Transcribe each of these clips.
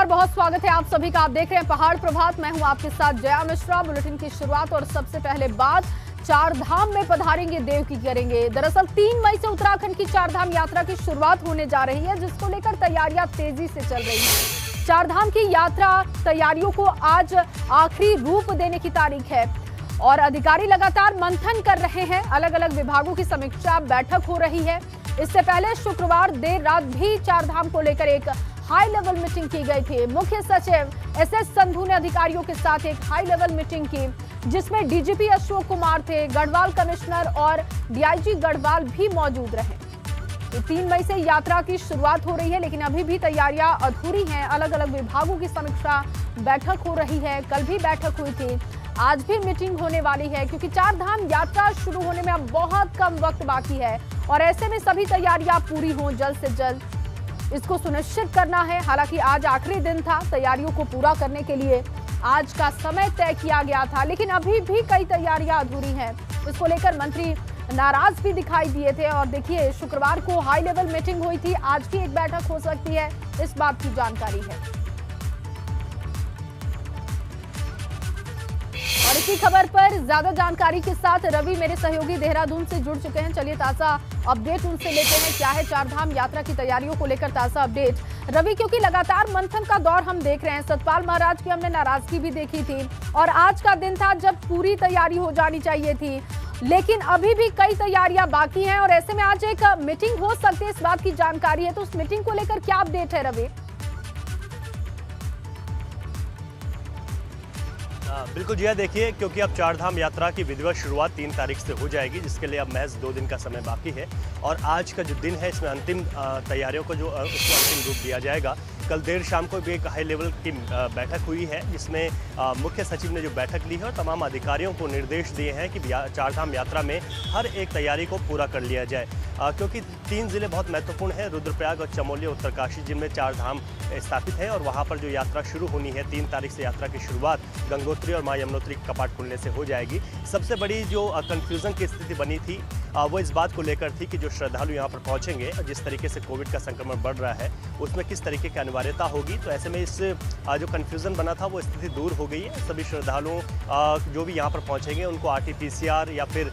बहुत स्वागत है आप सभी का। आप देख रहे हैं पहाड़ प्रभात। मैं हूं आपके साथ जया मिश्रा। बुलेटिन की शुरुआत और सबसे पहले बात चार धाम में पधारेंगे देव की करेंगे। दरअसल 3 मई से उत्तराखंड की चार धाम यात्रा की शुरुआत होने जा रही है, जिसको लेकर तैयारियां तेजी से चल रही हैं। चार धाम की यात्रा तैयारियों को आज आखिरी रूप देने की तारीख है और अधिकारी लगातार मंथन कर रहे हैं। अलग अलग विभागों की समीक्षा बैठक हो रही है। इससे पहले शुक्रवार देर रात भी चार धाम को लेकर एक हाई लेवल मीटिंग की गई थी। मुख्य सचिव एसएस संधू ने अधिकारियों के साथ एक हाई लेवल मीटिंग की, जिसमें डीजीपी अशोक कुमार थे, गढ़वाल कमिश्नर और डीआईजी गढ़वाल भी मौजूद रहे। 3 मई से यात्रा की शुरुआत हो रही है, लेकिन अभी भी तैयारियां अधूरी हैं। अलग अलग विभागों की समीक्षा बैठक हो रही है। कल भी बैठक हुई थी, आज भी मीटिंग होने वाली है, क्योंकि चार धाम यात्रा शुरू होने में अब बहुत कम वक्त बाकी है और ऐसे में सभी तैयारियां पूरी हों जल्द से जल्द, इसको सुनिश्चित करना है। हालांकि आज आखिरी दिन था, तैयारियों को पूरा करने के लिए आज का समय तय किया गया था, लेकिन अभी भी कई तैयारियां अधूरी हैं। इसको लेकर मंत्री नाराज भी दिखाई दिए थे और देखिए शुक्रवार को हाई लेवल मीटिंग हुई थी, आज भी एक बैठक हो सकती है, इस बात की जानकारी है। और इसी खबर पर ज्यादा जानकारी के साथ रवि मेरे सहयोगी देहरादून से जुड़ चुके हैं। चलिए ताजा अपडेट उनसे लेते हैं। क्या है चार धाम यात्रा की तैयारियों को लेकर ताजा अपडेट रवि? क्योंकि लगातार मंथन का दौर हम देख रहे हैं। सतपाल महाराज की हमने नाराजगी भी देखी थी और आज का दिन था जब पूरी तैयारी हो जानी चाहिए थी, लेकिन अभी भी कई तैयारियां बाकी हैं और ऐसे में आज एक मीटिंग हो सकती है, इस बात की जानकारी है। तो उस मीटिंग को लेकर क्या अपडेट है रवि? बिल्कुल जी, देखिए क्योंकि अब चार धाम यात्रा की विधिवत शुरुआत 3 तारीख से हो जाएगी, जिसके लिए अब महज 2 दिन का समय बाकी है और आज का जो दिन है इसमें अंतिम तैयारियों को उसको अंतिम रूप दिया जाएगा। कल देर शाम को भी एक हाई लेवल की बैठक हुई है, जिसमें मुख्य सचिव ने जो बैठक ली है और तमाम अधिकारियों को निर्देश दिए हैं कि चार धाम यात्रा में हर एक तैयारी को पूरा कर लिया जाए, क्योंकि 3 जिले बहुत महत्वपूर्ण हैं, रुद्रप्रयाग और चमोली उत्तरकाशी, जिनमें चार धाम स्थापित है और वहाँ पर जो यात्रा शुरू होनी है 3 तारीख से यात्रा की शुरुआत गंगोत्री और माँ यमुनोत्री कपाट खुलने से हो जाएगी। सबसे बड़ी जो कन्फ्यूज़न की स्थिति बनी थी वो इस बात को लेकर थी कि जो श्रद्धालु यहाँ पर पहुँचेंगे, जिस तरीके से कोविड का संक्रमण बढ़ रहा है उसमें किस तरीके की अनिवार्यता होगी। तो ऐसे में इस जो कन्फ्यूज़न बना था वो स्थिति दूर हो गई है। सभी श्रद्धालुओं जो भी यहाँ पर पहुँचेंगे उनको RT-PCR या फिर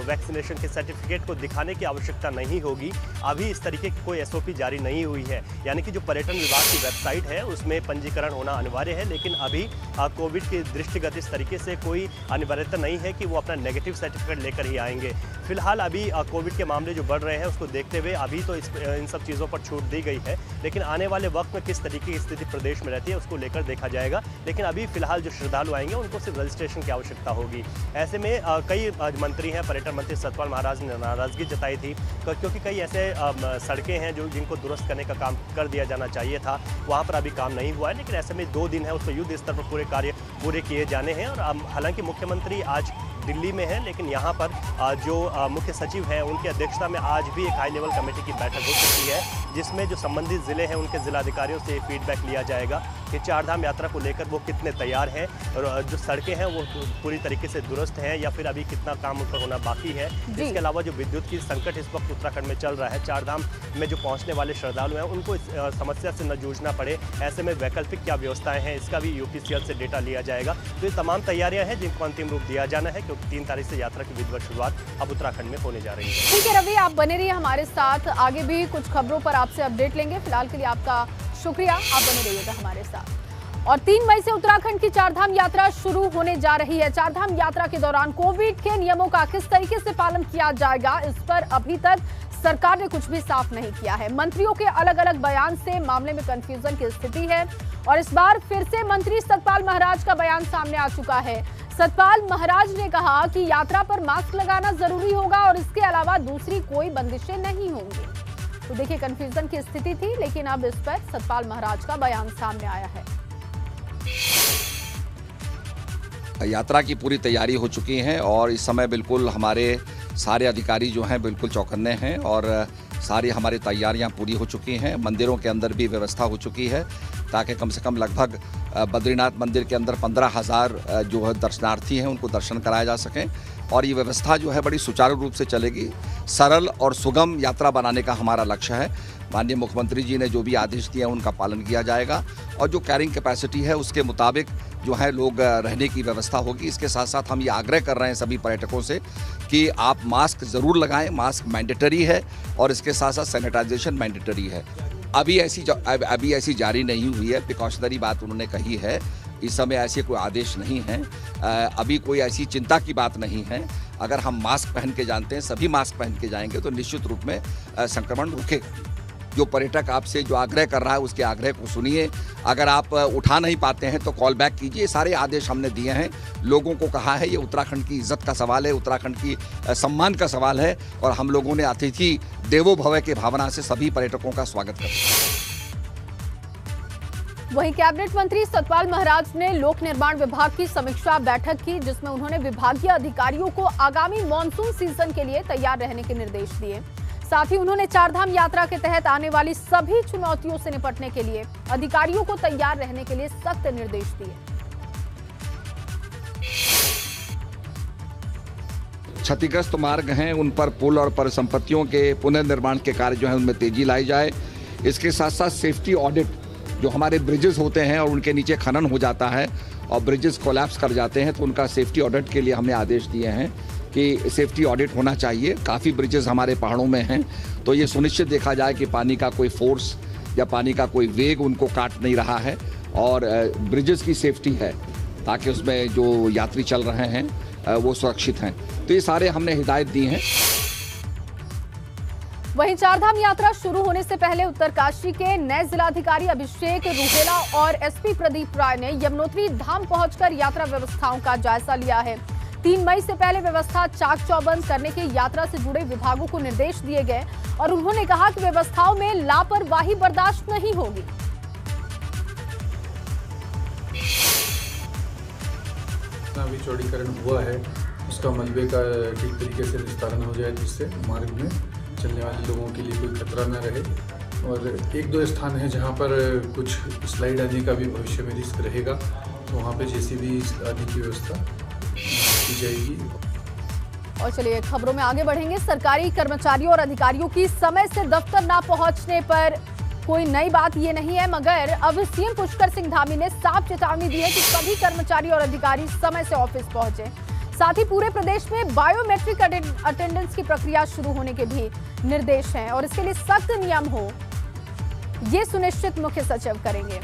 वैक्सीनेशन के सर्टिफिकेट को दिखाने की आवश्यकता नहीं होगी। अभी इस तरीके की कोई SOP जारी नहीं हुई है, यानी कि जो पर्यटन विभाग की वेबसाइट है उसमें पंजीकरण होना अनिवार्य है, लेकिन अभी कोविड के दृष्टिगत इस तरीके से कोई अनिवार्यता नहीं है कि वो अपना नेगेटिव सर्टिफिकेट लेकर ही आएंगे। फिलहाल अभी कोविड के मामले जो बढ़ रहे हैं उसको देखते हुए अभी तो इन सब चीज़ों पर छूट दी गई है, लेकिन आने वाले वक्त में किस तरीके की स्थिति प्रदेश में रहती है उसको लेकर देखा जाएगा। लेकिन अभी फिलहाल जो श्रद्धालु आएंगे उनको सिर्फ रजिस्ट्रेशन की आवश्यकता होगी। ऐसे में कई मंत्री हैं, पर्यटन मंत्री सतपाल महाराज ने नाराजगी जताई थी, क्योंकि कई ऐसे सड़कें हैं जिनको दुरुस्त करने का काम कर दिया जाना चाहिए था, वहाँ पर अभी काम नहीं हुआ है। लेकिन ऐसे में 2 दिन है, उस पर युद्ध स्तर पर पूरे कार्य पूरे किए जाने हैं। और हालांकि मुख्यमंत्री आज दिल्ली में है, लेकिन यहाँ पर जो मुख्य सचिव हैं उनकी अध्यक्षता में आज भी एक हाई लेवल कमेटी की बैठक हो सकती है, जिसमें जो संबंधित ज़िले हैं उनके जिलाधिकारियों से फीडबैक लिया जाएगा कि चार धाम यात्रा को लेकर वो कितने तैयार हैं और जो सड़कें हैं वो पूरी तरीके से दुरुस्त हैं या फिर अभी कितना काम उन पर होना बाकी है। इसके अलावा जो विद्युत की संकट इस वक्त उत्तराखंड में चल रहा है, चार धाम में जो पहुँचने वाले श्रद्धालु हैं उनको इस समस्या से न जूझना पड़े, ऐसे में वैकल्पिक क्या व्यवस्थाएँ हैं इसका भी UPCL से डेटा लिया जाएगा। तो ये तमाम तैयारियाँ हैं जिनको अंतिम रूप दिया जाना है, क्योंकि 3 तारीख से यात्रा की विधिवत शुरुआत अब उत्तराखंड में होने जा रही है। ठीक है रवि, आप बने रहिए हमारे साथ, आगे भी कुछ खबरों पर आपसे अपडेट लेंगे। फिलहाल के लिए आपका शुक्रिया, आप बने रहिएगा हमारे साथ। और 3 मई से उत्तराखंड की चारधाम यात्रा शुरू होने जा रही है। चारधाम यात्रा के दौरान कोविड के नियमों का किस तरीके से पालन किया जाएगा, इस पर अभी तक सरकार ने कुछ भी साफ नहीं किया है। मंत्रियों के अलग अलग बयान से मामले में कंफ्यूजन की स्थिति है और इस बार फिर से मंत्री सतपाल महाराज का बयान सामने आ चुका है। सतपाल महाराज ने कहा कि यात्रा पर मास्क लगाना जरूरी होगा और इसके अलावा दूसरी कोई बंदिशें नहीं होंगी। तो देखिए कंफ्यूजन की स्थिति थी, लेकिन अब इस पर सतपाल महाराज का बयान सामने आया है। यात्रा की पूरी तैयारी हो चुकी है और इस समय बिल्कुल हमारे सारे अधिकारी जो हैं बिल्कुल चौकन्ने हैं और सारी हमारी तैयारियां पूरी हो चुकी हैं। मंदिरों के अंदर भी व्यवस्था हो चुकी है ताकि कम से कम लगभग बद्रीनाथ मंदिर के अंदर 15,000 जो है दर्शनार्थी हैं उनको दर्शन कराया जा सकें। और ये व्यवस्था जो है बड़ी सुचारू रूप से चलेगी। सरल और सुगम यात्रा बनाने का हमारा लक्ष्य है। माननीय मुख्यमंत्री जी ने जो भी आदेश दिए हैं उनका पालन किया जाएगा और जो कैरिंग कैपेसिटी है उसके मुताबिक जो है लोग रहने की व्यवस्था होगी। इसके साथ साथ हम ये आग्रह कर रहे हैं सभी पर्यटकों से कि आप मास्क ज़रूर लगाएं, मास्क मैंडेटरी है और इसके साथ साथ सैनिटाइजेशन मैंडेटरी है। अभी ऐसी जारी नहीं हुई है, प्रिकॉशनरी बात उन्होंने कही है। इस समय ऐसे कोई आदेश नहीं है, अभी कोई ऐसी चिंता की बात नहीं है। अगर हम मास्क पहन के जानते हैं, सभी मास्क पहन के जाएंगे तो निश्चित रूप में संक्रमण रुकेगा। जो पर्यटक आपसे जो आग्रह कर रहा है उसके आग्रह को सुनिए। अगर आप उठा नहीं पाते हैं तो कॉल बैक कीजिए। सारे आदेश हमने दिए हैं, लोगों को कहा है। ये उत्तराखंड की इज्जत का सवाल है, उत्तराखंड की सम्मान का सवाल है और हम लोगों ने अतिथि देवो भव के भावना से सभी पर्यटकों का स्वागत करते हैं। वहीं कैबिनेट मंत्री सतपाल महाराज ने लोक निर्माण विभाग की समीक्षा बैठक की, जिसमें उन्होंने विभागीय अधिकारियों को आगामी मॉनसून सीजन के लिए तैयार रहने के निर्देश दिए। साथ ही उन्होंने चारधाम यात्रा के तहत आने वाली सभी चुनौतियों से निपटने के लिए अधिकारियों को तैयार रहने के लिए सख्त निर्देश दिए। क्षतिग्रस्त मार्ग हैं उन पर पुल और परिसंपत्तियों के पुनर्निर्माण के कार्य जो है उनमें तेजी लाई जाए। इसके साथ साथ सेफ्टी ऑडिट, जो हमारे ब्रिजेस होते हैं और उनके नीचे खनन हो जाता है और ब्रिजेस कोलैप्स कर जाते हैं, तो उनका सेफ्टी ऑडिट के लिए हमने आदेश दिए हैं कि सेफ्टी ऑडिट होना चाहिए। काफ़ी ब्रिजेस हमारे पहाड़ों में हैं, तो ये सुनिश्चित देखा जाए कि पानी का कोई फोर्स या पानी का कोई वेग उनको काट नहीं रहा है और ब्रिजेस की सेफ्टी है ताकि उसमें जो यात्री चल रहे हैं वो सुरक्षित हैं। तो ये सारे हमने हिदायत दी हैं। वहीं चारधाम यात्रा शुरू होने से पहले उत्तरकाशी के नए जिलाधिकारी अभिषेक रूहेला और एसपी प्रदीप राय ने यमुनोत्री धाम पहुंचकर यात्रा व्यवस्थाओं का जायजा लिया है। 3 मई से पहले व्यवस्था चाक चौबंद करने के यात्रा से जुड़े विभागों को निर्देश दिए गए और उन्होंने कहा कि व्यवस्थाओं में लापरवाही बर्दाश्त नहीं होगी। अभी चौड़ीकरण हुआ है, उसका मलबे का ठीक तरीके से निस्तारण हो जाए, जिससे मार्ग में चलने वाले लोगों के लिए कोई खतरा न रहे। और 1-2 स्थान है जहां पर कुछ स्लाइड आने का भी भविष्य में रिस्क रहेगा, तो वहां पे जेसीबी आने की व्यवस्था की जाएगी। और चलिए खबरों में आगे बढ़ेंगे। सरकारी कर्मचारियों और अधिकारियों की समय से दफ्तर ना पहुंचने पर कोई नई बात ये नहीं है, मगर अब सीएम पुष्कर सिंह धामी ने साफ चेतावनी दी है कि सभी कर्मचारी और अधिकारी समय से ऑफिस पहुंचे। साथ ही पूरे प्रदेश में बायोमेट्रिक अटेंडेंस की प्रक्रिया शुरू होने के भी निर्देश हैं और इसके लिए सख्त नियम हो, ये सुनिश्चित मुख्य सचिव करेंगे।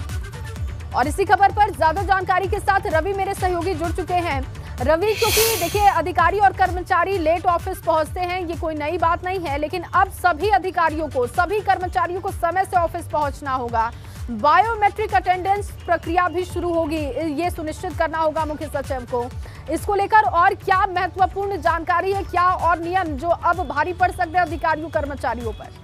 और इसी खबर पर ज्यादा जानकारी के साथ रवि मेरे सहयोगी जुड़ चुके हैं। रवि, क्योंकि देखिए अधिकारी और कर्मचारी लेट ऑफिस पहुंचते हैं, ये कोई नई बात नहीं है, लेकिन अब सभी अधिकारियों को, सभी कर्मचारियों को समय से ऑफिस पहुंचना होगा। बायोमेट्रिक अटेंडेंस प्रक्रिया भी शुरू होगी, ये सुनिश्चित करना होगा मुख्य सचिव को। इसको लेकर और क्या महत्वपूर्ण जानकारी है, क्या और नियम जो अब भारी पड़ सकते हैं अधिकारियों कर्मचारियों पर?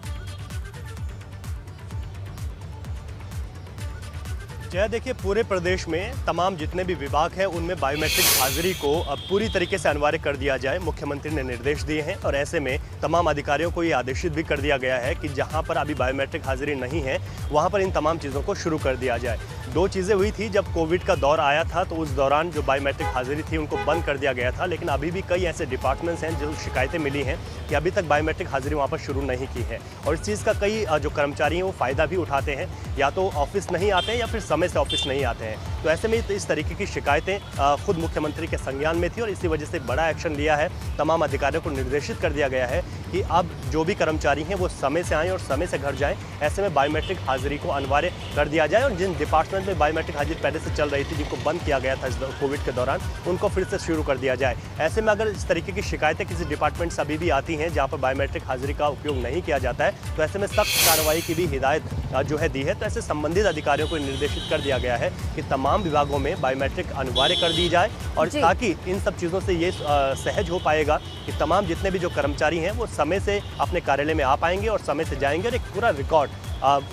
जय, देखिए पूरे प्रदेश में तमाम जितने भी विभाग हैं उनमें बायोमेट्रिक हाजिरी को अब पूरी तरीके से अनिवार्य कर दिया जाए, मुख्यमंत्री ने निर्देश दिए हैं। और ऐसे में तमाम अधिकारियों को ये आदेशित भी कर दिया गया है कि जहां पर अभी बायोमेट्रिक हाजिरी नहीं है वहां पर इन तमाम चीज़ों को शुरू कर दिया जाए। 2 चीज़ें हुई थी, जब कोविड का दौर आया था तो उस दौरान जो बायोमेट्रिक हाजिरी थी उनको बंद कर दिया गया था, लेकिन अभी भी कई ऐसे डिपार्टमेंट्स हैं जो शिकायतें मिली हैं कि अभी तक बायोमेट्रिक हाजिरी वहाँ पर शुरू नहीं की है। और इस चीज़ का कई जो कर्मचारी हैं वो फ़ायदा भी उठाते हैं, या तो ऑफिस नहीं आते हैं या फिर समय से ऑफिस नहीं आते हैं। तो ऐसे में इस तरीके की शिकायतें खुद मुख्यमंत्री के संज्ञान में थी और इसी वजह से बड़ा एक्शन लिया है। तमाम अधिकारियों को निर्देशित कर दिया गया है कि अब जो भी कर्मचारी हैं वो समय से आएँ और समय से घर जाएँ। ऐसे में बायोमेट्रिक हाजिरी को अनिवार्य कर दिया जाए और जिन डिपार्टमेंट में बायोमेट्रिक हाजिरी पहले से चल रही थी, जिनको बंद किया गया था इस कोविड के दौरान, उनको फिर से शुरू कर दिया जाए। ऐसे में अगर इस तरीके की शिकायतें किसी डिपार्टमेंट से अभी भी आती हैं जहाँ पर बायोमेट्रिक हाजिरी का उपयोग नहीं किया जाता है, तो ऐसे में सख्त कार्रवाई की भी हिदायत जो है दी है। तो ऐसे संबंधित अधिकारियों को निर्देशित कर दिया गया है कि तमाम विभागों में बायोमेट्रिक अनिवार्य कर दी जाए और ताकि इन सब चीज़ों से ये सहज हो पाएगा कि तमाम जितने भी जो कर्मचारी हैं वो समय से अपने कार्यालय में आ पाएंगे और समय से जाएंगे और एक पूरा रिकॉर्ड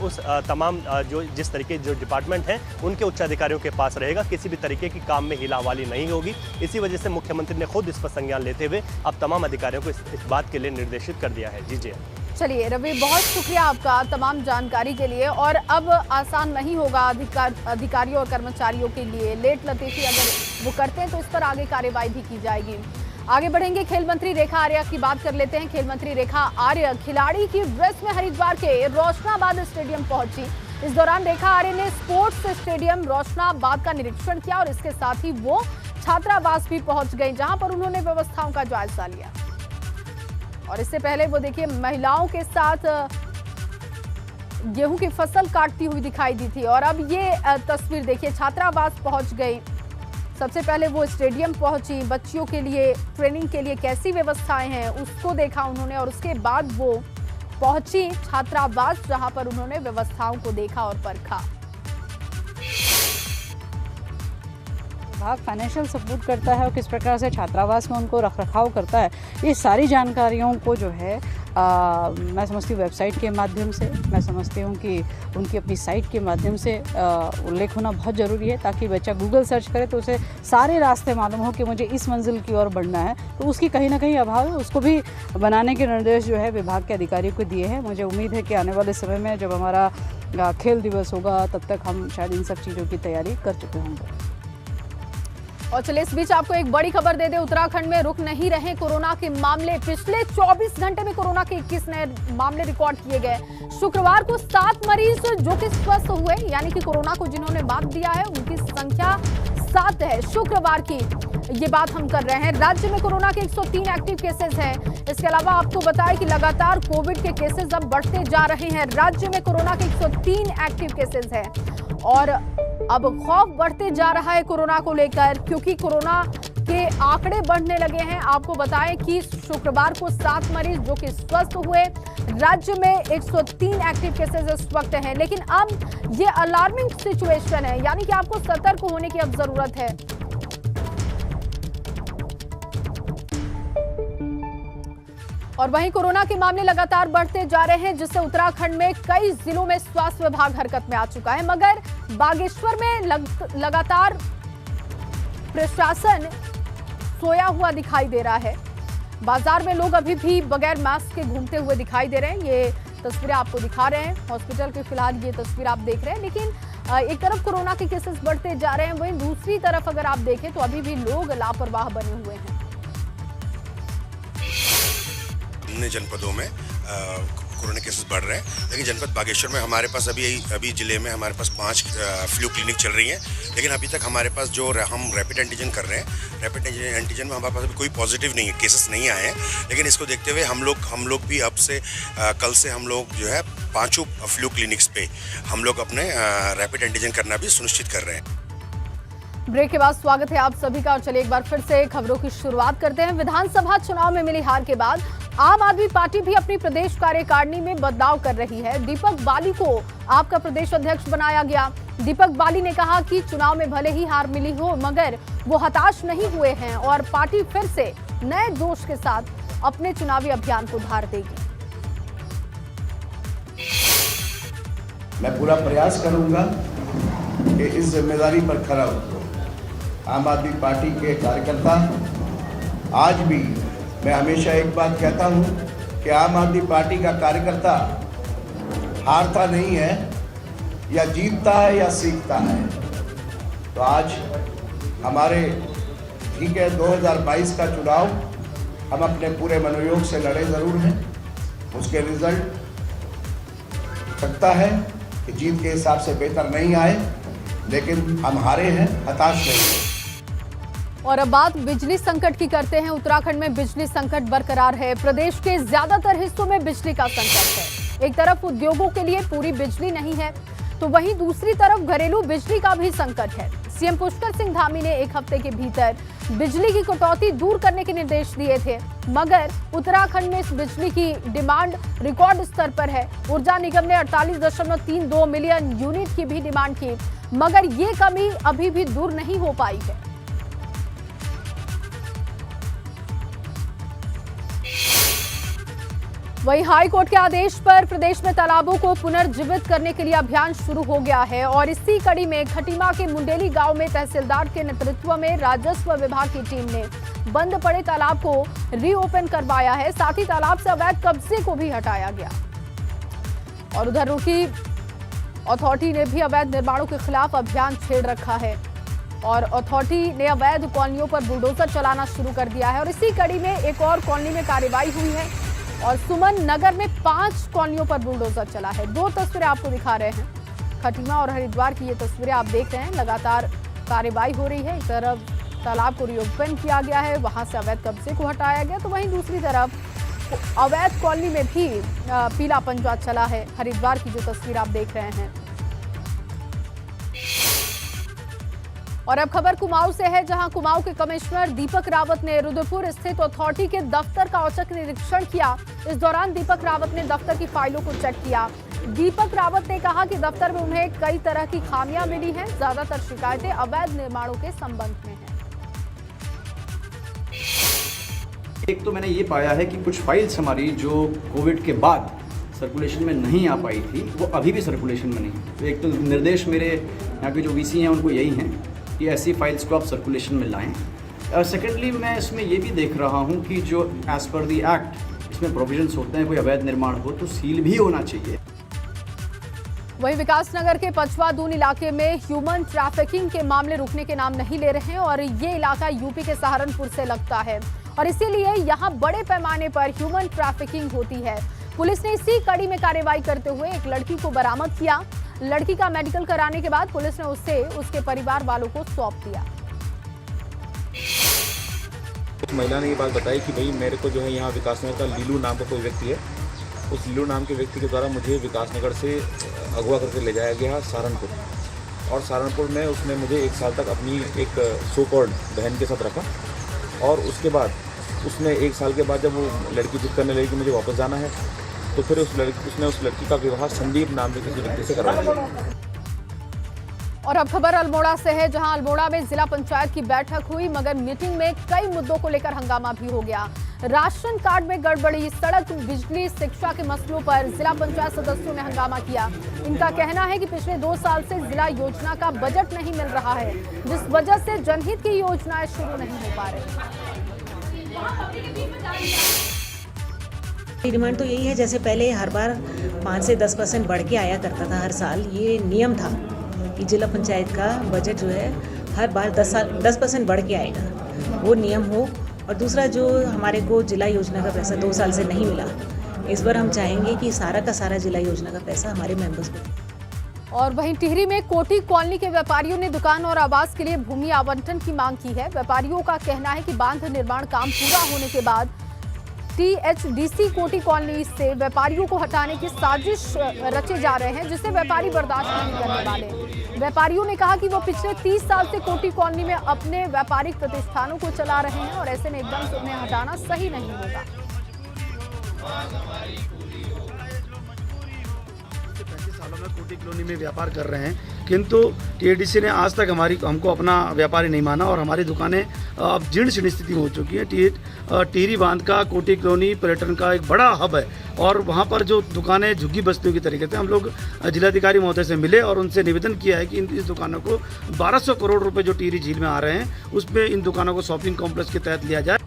उस तमाम जो जिस तरीके जो डिपार्टमेंट हैं उनके उच्च अधिकारियों के पास रहेगा। किसी भी तरीके की काम में हिलावाली नहीं होगी। इसी वजह से मुख्यमंत्री ने खुद इस पर संज्ञान लेते हुए अब तमाम अधिकारियों को इस बात के लिए निर्देशित कर दिया है। जी। चलिए रवि, बहुत शुक्रिया आपका तमाम जानकारी के लिए। और अब आसान नहीं होगा अधिकारियों और कर्मचारियों के लिए, लेट लतीफ़ी अगर वो करते हैं तो इस पर आगे कार्रवाई भी की जाएगी। आगे बढ़ेंगे, खेल मंत्री रेखा आर्या की बात कर लेते हैं। खेल मंत्री रेखा आर्या खिलाड़ी की ड्रेस में हरिद्वार के रोशनाबाद स्टेडियम पहुंची। इस दौरान रेखा आर्या ने स्पोर्ट्स स्टेडियम रोशनाबाद का निरीक्षण किया और इसके साथ ही वो छात्रावास भी पहुंच गई, जहां पर उन्होंने व्यवस्थाओं का जायजा लिया। और इससे पहले वो देखिए महिलाओं के साथ गेहूं की फसल काटती हुई दिखाई दी थी। और अब ये तस्वीर देखिए, छात्रावास पहुंच गई। सबसे पहले वो स्टेडियम पहुंची, बच्चियों के लिए ट्रेनिंग के लिए कैसी व्यवस्थाएं हैं उसको देखा उन्होंने, और उसके बाद वो पहुंची छात्रावास, जहां पर उन्होंने व्यवस्थाओं को देखा और परखा। विभाग फाइनेंशियल सपोर्ट करता है और किस प्रकार से छात्रावास में उनको रखरखाव करता है, ये सारी जानकारियों को जो है मैं समझती हूँ वेबसाइट के माध्यम से, मैं समझती हूँ कि उनकी अपनी साइट के माध्यम से उल्लेख होना बहुत ज़रूरी है, ताकि बच्चा गूगल सर्च करे तो उसे सारे रास्ते मालूम हो कि मुझे इस मंजिल की ओर बढ़ना है। तो उसकी कहीं ना कहीं अभाव है, उसको भी बनाने के निर्देश जो है विभाग के अधिकारियों को दिए हैं। मुझे उम्मीद है कि आने वाले समय में जब हमारा खेल दिवस होगा तब तक हम शायद इन सब चीज़ों की तैयारी कर चुके होंगे। और चलिए इस बीच आपको एक बड़ी खबर दे दें, उत्तराखंड में रुक नहीं रहे कोरोना के मामले। पिछले 24 घंटे में कोरोना के 21 नए मामले रिकॉर्ड किए गए। शुक्रवार को 7 मरीज जो कि स्वस्थ हुए, यानी कि कोरोना को जिन्होंने मात दिया है उनकी संख्या 7 है शुक्रवार की, ये बात हम कर रहे हैं। राज्य में कोरोना के 103 एक्टिव केसेस हैं। इसके अलावा आपको बताएं कि लगातार कोविड के केसेस अब बढ़ते जा रहे हैं। राज्य में कोरोना के 103 एक्टिव केसेस हैं और अब खौफ बढ़ते जा रहा है कोरोना को लेकर, क्योंकि कोरोना के आंकड़े बढ़ने लगे हैं। आपको बताएं कि शुक्रवार को 7 मरीज जो कि स्वस्थ हुए। राज्य में 103 एक्टिव केसेस इस वक्त हैं, लेकिन अब ये अलार्मिंग सिचुएशन है, यानी कि आपको सतर्क होने की अब जरूरत है। और वहीं कोरोना के मामले लगातार बढ़ते जा रहे हैं, जिससे उत्तराखंड में कई जिलों में स्वास्थ्य विभाग हरकत में आ चुका है। मगर बागेश्वर में लगातार प्रशासन सोया हुआ दिखाई दे रहा है। बाजार में लोग अभी भी बगैर मास्क के घूमते हुए दिखाई दे रहे हैं। ये तस्वीरें आपको दिखा रहे हैं हॉस्पिटल के, फिलहाल ये तस्वीर आप देख रहे हैं। लेकिन एक तरफ कोरोना के केसेस बढ़ते जा रहे हैं, वहीं दूसरी तरफ अगर आप देखें तो अभी भी लोग लापरवाह बने हुए हैं। अन्य जनपदों में कोरोना केसेस बढ़ रहे हैं, लेकिन जनपद बागेश्वर में हमारे पास अभी जिले में हमारे पास 5 फ्लू क्लिनिक चल रही हैं। लेकिन अभी तक हमारे पास जो हम रैपिड एंटीजन कर रहे हैं, रैपिड एंटीजन में हमारे पास अभी कोई पॉजिटिव नहीं है, केसेस नहीं आए हैं। लेकिन इसको देखते हुए हम लोग भी अब से कल से हम लोग जो है 5 फ्लू क्लिनिक्स पे हम लोग अपने रैपिड एंटीजन करना भी सुनिश्चित कर रहे हैं। ब्रेक के बाद स्वागत है आप सभी का और चलिए एक बार फिर से खबरों की शुरुआत करते हैं। विधानसभा चुनाव में मिली हार के बाद आम आदमी पार्टी भी अपनी प्रदेश कार्यकारिणी में बदलाव कर रही है। दीपक बाली को आपका प्रदेश अध्यक्ष बनाया गया। दीपक बाली ने कहा कि चुनाव में भले ही हार मिली हो, मगर वो हताश नहीं हुए हैं और पार्टी फिर से नए जोश के साथ अपने चुनावी अभियान को धार देगी। मैं पूरा प्रयास करूंगा कि इस जिम्मेदारी पर खरा उतरूं। आम आदमी पार्टी के कार्यकर्ता, आज भी मैं हमेशा एक बात कहता हूं कि आम आदमी पार्टी का कार्यकर्ता हारता नहीं है, या जीतता है या सीखता है। तो आज हमारे ठीक है 2022 का चुनाव हम अपने पूरे मनोयोग से लड़े ज़रूर हैं। उसके रिजल्ट सकता है कि जीत के हिसाब से बेहतर नहीं आए, लेकिन हम हारे हैं, हताश नहीं हैं। और अब बात बिजली संकट की करते हैं। उत्तराखंड में बिजली संकट बरकरार है। प्रदेश के ज्यादातर हिस्सों में बिजली का संकट है। एक तरफ उद्योगों के लिए पूरी बिजली नहीं है, तो वहीं दूसरी तरफ घरेलू बिजली का भी संकट है। सीएम पुष्कर सिंह धामी ने 1 हफ्ते के भीतर बिजली की कटौती दूर करने के निर्देश दिए थे, मगर उत्तराखंड में इस बिजली की डिमांड रिकॉर्ड स्तर पर है। ऊर्जा निगम ने 48.32 मिलियन यूनिट की भी डिमांड की, मगर ये कमी अभी भी दूर नहीं हो पाई है। वहीं हाई कोर्ट के आदेश पर प्रदेश में तालाबों को पुनर्जीवित करने के लिए अभियान शुरू हो गया है और इसी कड़ी में खटीमा के मुंडेली गांव में तहसीलदार के नेतृत्व में राजस्व विभाग की टीम ने बंद पड़े तालाब को रीओपन करवाया है। साथ ही तालाब से अवैध कब्जे को भी हटाया गया। और उधर रुड़की अथॉरिटी ने भी अवैध निर्माणों के खिलाफ अभियान छेड़ रखा है। और अथॉरिटी ने अवैध कॉलोनियों पर बुलडोजर चलाना शुरू कर दिया है और इसी कड़ी में एक और कॉलोनी में कार्रवाई हुई है और सुमन नगर में 5 कॉलोनियों पर बुलडोजर चला है। 2 तस्वीरें आपको दिखा रहे हैं, खटीमा और हरिद्वार की ये तस्वीरें आप देख रहे हैं। लगातार कार्रवाई हो रही है। एक तरफ तालाब को रीओपन किया गया है, वहां से अवैध कब्जे को हटाया गया, तो वहीं दूसरी तरफ अवैध कॉलोनी में भी पीला पंजा चला है। हरिद्वार की जो तस्वीर आप देख रहे हैं। और अब खबर कुमाऊं से है, जहां कुमाऊं के कमिश्नर दीपक रावत ने रुद्रपुर स्थित अथॉरिटी के दफ्तर का औचक निरीक्षण किया। इस दौरान दीपक रावत ने दफ्तर की फाइलों को चेक किया। दीपक रावत ने कहा कि दफ्तर में उन्हें कई तरह की खामियां मिली हैं। ज्यादातर शिकायतें अवैध निर्माणों के संबंध में हैं। एक तो मैंने ये पाया है कि कुछ फाइल्स हमारी जो कोविड के बाद सर्कुलेशन में नहीं आ पाई थी वो अभी भी सर्कुलेशन में नहीं। तो एक तो निर्देश मेरे यहाँ के जो वीसी हैं उनको यही हैं कि ऐसी फाइल्स को आप सर्कुलेशन में लाएं। सेकेंडली मैं इसमें ये भी देख रहा हूँ कि जो एज़ पर दी एक्ट इसमें प्रोविजंस होते हैं, कोई अवैध निर्माण हो तो सील भी होना चाहिए। वहीं विकासनगर के पचवा दून इलाके में ह्यूमन ट्रैफिकिंग के मामले रुकने के नाम नहीं ले रहे हैं और ये इलाका यूपी के सहारनपुर से लगता है और इसीलिए यहाँ बड़े पैमाने पर ह्यूमन ट्रैफिकिंग होती है। पुलिस ने इसी कड़ी में कार्रवाई करते हुए एक लड़की को बरामद किया। लड़की का मेडिकल कराने के बाद पुलिस ने उसे उसके परिवार वालों को सौंप दिया। उस महिला ने ये बात बताई कि भाई मेरे को जो है यहाँ विकासनगर का लीलू नाम का कोई व्यक्ति है, उस लीलू नाम के व्यक्ति के द्वारा मुझे विकासनगर से अगवा करके ले जाया गया सहारनपुर और सहारनपुर में उसने मुझे 1 साल तक अपनी एक सो कॉल्ड बहन के साथ रखा और उसके बाद उसने 1 साल के बाद जब वो लड़की जिद करने लगी कि मुझे वापस जाना है तो फिर उसने उस लड़की का विवाह संदीप नाम के किसी व्यक्ति से करवा दिया। और अब खबर अल्मोड़ा से है, जहां अल्मोड़ा में जिला पंचायत की बैठक हुई मगर मीटिंग में कई मुद्दों को लेकर हंगामा भी हो गया। राशन कार्ड में गड़बड़ी, सड़क, बिजली, शिक्षा के मसलों पर जिला पंचायत सदस्यों ने हंगामा किया। इनका कहना है कि पिछले 2 साल से जिला योजना का बजट नहीं मिल रहा है, जिस वजह से जनहित की योजनाएं शुरू नहीं हो पा रही। डिमांड तो यही है, जैसे पहले हर बार 5 से 10% बढ़ के आया करता था हर साल, ये नियम था कि जिला पंचायत का बजट जो है हर बार 10% बढ़ के आएगा, वो नियम हो। और दूसरा जो हमारे को जिला योजना का पैसा 2 साल से नहीं मिला, इस बार हम चाहेंगे कि सारा का सारा जिला योजना का पैसा हमारे मेंबर्स को। और वहीं टिहरी में कोटी कॉलोनी के व्यापारियों ने दुकान और आवास के लिए भूमि आवंटन की मांग की है। व्यापारियों का कहना है कि बांध निर्माण काम पूरा होने के बाद THDC कोटी कॉलोनी से व्यापारियों को हटाने की साजिश रचे जा रहे हैं, जिसे व्यापारी बर्दाश्त नहीं करने वाले। व्यापारियों ने कहा कि वो पिछले 30 साल से कोटी कॉलोनी में अपने व्यापारिक प्रतिष्ठानों को चला रहे हैं और ऐसे में एकदम से उन्हें हटाना सही नहीं होगा। 35 सालों में कोटी कॉलोनी में व्यापार कर रहे हैं, किंतु THDC ने आज तक हमको अपना व्यापारी नहीं माना और हमारी दुकानें अब जीर्ण शीर्ण स्थिति में हो चुकी है। टिहरी बांध का कोटी कॉलोनी पर्यटन का एक बड़ा हब है और वहाँ पर जो दुकानें झुग्गी बस्तियों की तरीके से, हम लोग जिलाधिकारी महोदय से मिले और उनसे निवेदन किया है कि इस दुकानों को 1200 करोड़ रुपए जो टिहरी झील में आ रहे हैं उसमें इन दुकानों को शॉपिंग कॉम्प्लेक्स के तहत लिया जाए।